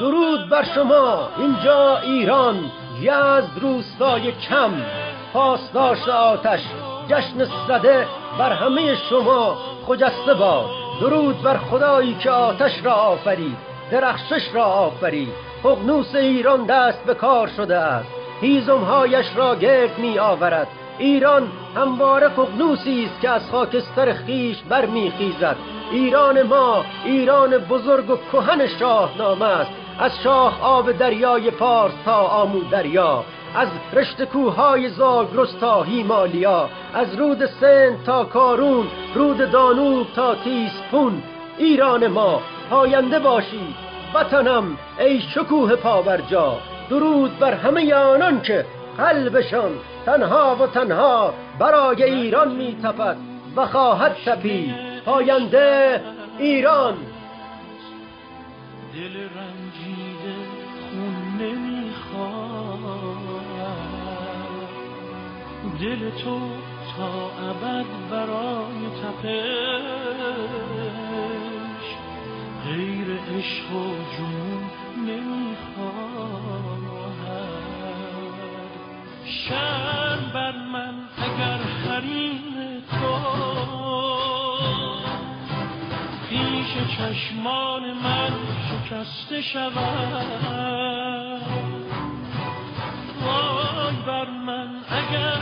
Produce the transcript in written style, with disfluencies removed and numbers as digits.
درود بر شما، اینجا ایران، یزد روستای کم، پاسداشت آتش، جشن سده بر همه شما خجسته باد. درود بر خدایی که آتش را آفرید، درخشش را آفرید. ققنوس ایران دست به کار شده است، هیزم‌هایش را گرد می آورد. ایران همواره ققنوسی است که از خاکستر خیش برمیخیزد. ایران ما ایران بزرگ و کهن شاهنامه است، از شاخ آب دریای پارس تا آمو دریا، از رشته کوههای زاگرس تا هیمالیا، از رود سند تا کارون، رود دانوب تا تیسفون. ایران ما پاینده باشید وطنم ای شکوه پابرجا. درود بر همه آنان که قلبشان تنها و تنها برای ایران می تپد و خواهد تپید. پاینده ایران. دل رنجیده خون نمیخواد، دل تو تا ابد برای تپش غیر عشق و جنون نمیخواد. شرم بر من اگر حریم تو پیش چشمان من شکسته شود. وای بر من اگر